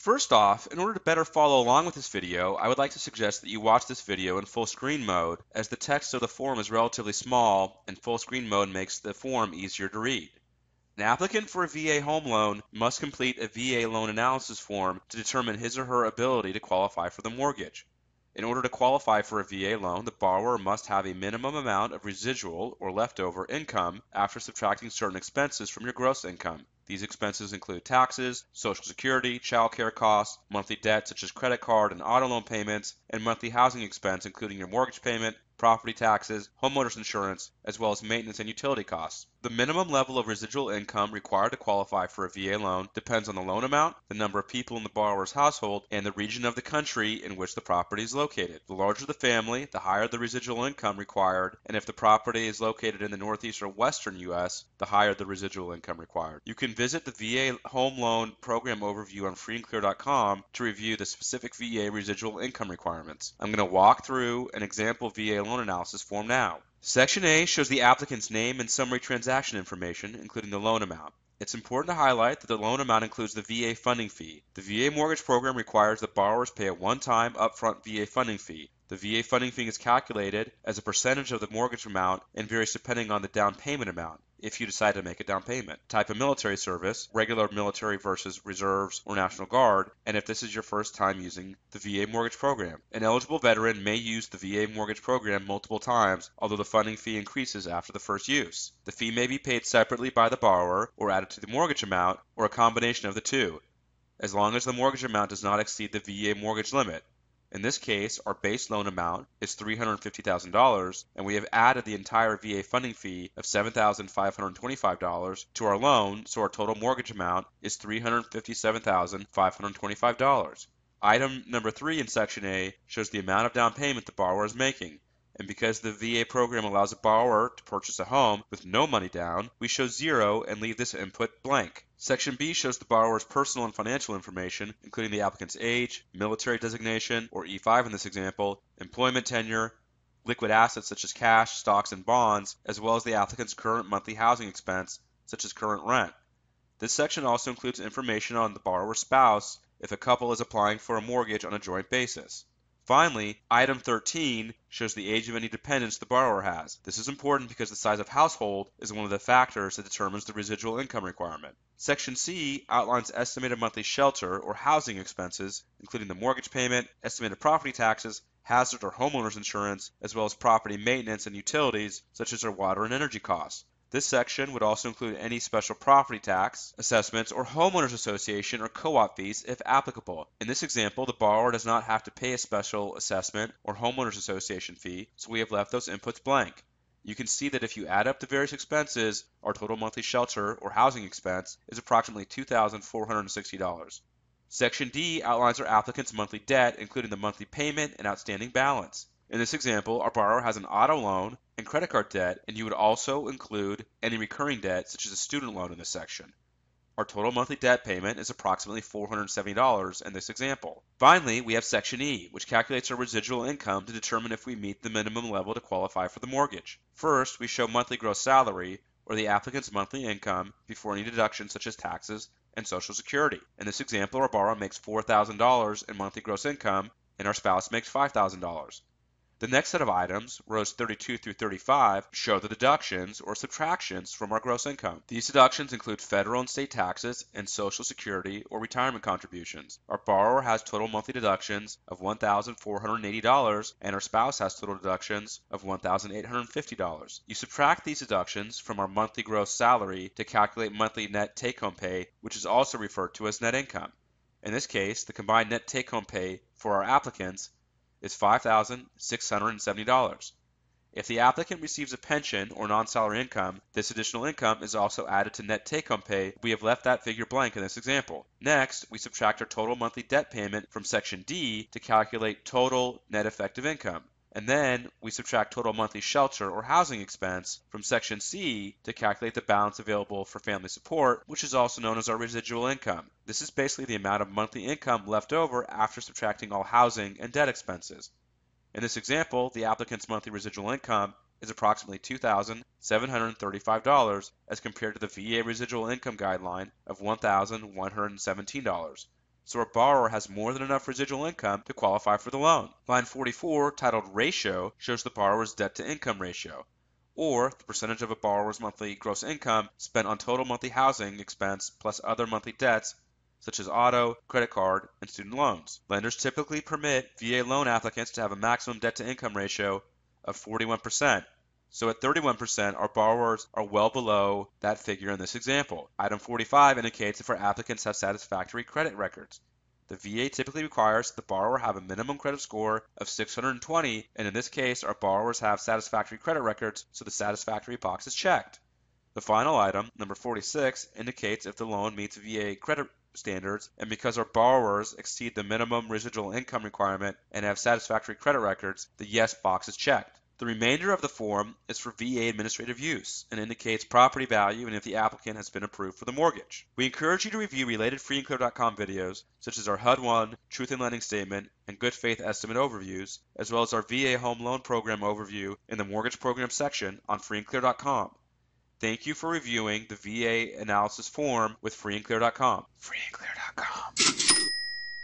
First off, in order to better follow along with this video, I would like to suggest that you watch this video in full screen mode, as the text of the form is relatively small and full screen mode makes the form easier to read. An applicant for a VA home loan must complete a VA loan analysis form to determine his or her ability to qualify for the mortgage. In order to qualify for a VA loan, the borrower must have a minimum amount of residual or leftover income after subtracting certain expenses from your gross income. These expenses include taxes, Social Security, child care costs, monthly debt such as credit card and auto loan payments, and monthly housing expense including your mortgage payment, property taxes, homeowners insurance, as well as maintenance and utility costs. The minimum level of residual income required to qualify for a VA loan depends on the loan amount, the number of people in the borrower's household, and the region of the country in which the property is located. The larger the family, the higher the residual income required, and if the property is located in the northeast or western U.S., the higher the residual income required. You can visit the VA Home Loan Program Overview on freeandclear.com to review the specific VA residual income requirements. I'm going to walk through an example VA loan analysis form now. Section A shows the applicant's name and summary transaction information, including the loan amount. It's important to highlight that the loan amount includes the VA funding fee. The VA mortgage program requires that borrowers pay a one-time upfront VA funding fee. The VA funding fee is calculated as a percentage of the mortgage amount and varies depending on the down payment amount, if you decide to make a down payment, type of military service, regular military versus reserves or National Guard, and if this is your first time using the VA mortgage program. An eligible veteran may use the VA mortgage program multiple times, although the funding fee increases after the first use. The fee may be paid separately by the borrower or added to the mortgage amount, or a combination of the two, as long as the mortgage amount does not exceed the VA mortgage limit. In this case, our base loan amount is $350,000, and we have added the entire VA funding fee of $7,525 to our loan, so our total mortgage amount is $357,525. Item number 3 in Section A shows the amount of down payment the borrower is making. And because the VA program allows a borrower to purchase a home with no money down, we show 0 and leave this input blank. Section B shows the borrower's personal and financial information, including the applicant's age, military designation, or E5 in this example, employment tenure, liquid assets such as cash, stocks, and bonds, as well as the applicant's current monthly housing expense, such as current rent. This section also includes information on the borrower's spouse if a couple is applying for a mortgage on a joint basis. Finally, item 13 shows the age of any dependents the borrower has. This is important because the size of household is one of the factors that determines the residual income requirement. Section C outlines estimated monthly shelter or housing expenses, including the mortgage payment, estimated property taxes, hazard or homeowners insurance, as well as property maintenance and utilities, such as our water and energy costs. This section would also include any special property tax, assessments, or homeowners association or co-op fees if applicable. In this example, the borrower does not have to pay a special assessment or homeowners association fee, so we have left those inputs blank. You can see that if you add up the various expenses, our total monthly shelter or housing expense is approximately $2,460. Section D outlines our applicant's monthly debt, including the monthly payment and outstanding balance. In this example, our borrower has an auto loan and credit card debt, and you would also include any recurring debt, such as a student loan, in this section. Our total monthly debt payment is approximately $470 in this example. Finally, we have Section E, which calculates our residual income to determine if we meet the minimum level to qualify for the mortgage. First, we show monthly gross salary, or the applicant's monthly income before any deductions such as taxes and Social Security. In this example, our borrower makes $4,000 in monthly gross income, and our spouse makes $5,000. The next set of items, rows 32 through 35, show the deductions or subtractions from our gross income. These deductions include federal and state taxes and Social Security or retirement contributions. Our borrower has total monthly deductions of $1,480, and our spouse has total deductions of $1,850. You subtract these deductions from our monthly gross salary to calculate monthly net take-home pay, which is also referred to as net income. In this case, the combined net take-home pay for our applicants is $5,670. If the applicant receives a pension or non-salary income, this additional income is also added to net take-home pay. We have left that figure blank in this example. Next, we subtract our total monthly debt payment from Section D to calculate total net effective income. And then we subtract total monthly shelter or housing expense from Section C to calculate the balance available for family support, which is also known as our residual income. This is basically the amount of monthly income left over after subtracting all housing and debt expenses. In this example, the applicant's monthly residual income is approximately $2,735 as compared to the VA residual income guideline of $1,117. so our borrower has more than enough residual income to qualify for the loan. Line 44, titled Ratio, shows the borrower's debt-to-income ratio, or the percentage of a borrower's monthly gross income spent on total monthly housing expense plus other monthly debts such as auto, credit card, and student loans. Lenders typically permit VA loan applicants to have a maximum debt-to-income ratio of 41%. So at 31%, our borrowers are well below that figure in this example. Item 45 indicates if our applicants have satisfactory credit records. The VA typically requires that the borrower have a minimum credit score of 620, and in this case, our borrowers have satisfactory credit records, so the satisfactory box is checked. The final item, number 46, indicates if the loan meets VA credit standards, and because our borrowers exceed the minimum residual income requirement and have satisfactory credit records, the yes box is checked. The remainder of the form is for VA administrative use and indicates property value and if the applicant has been approved for the mortgage. We encourage you to review related freeandclear.com videos such as our HUD-1, Truth in Lending Statement, and Good Faith Estimate overviews, as well as our VA Home Loan Program overview in the Mortgage Program section on freeandclear.com. Thank you for reviewing the VA analysis form with freeandclear.com. freeandclear.com.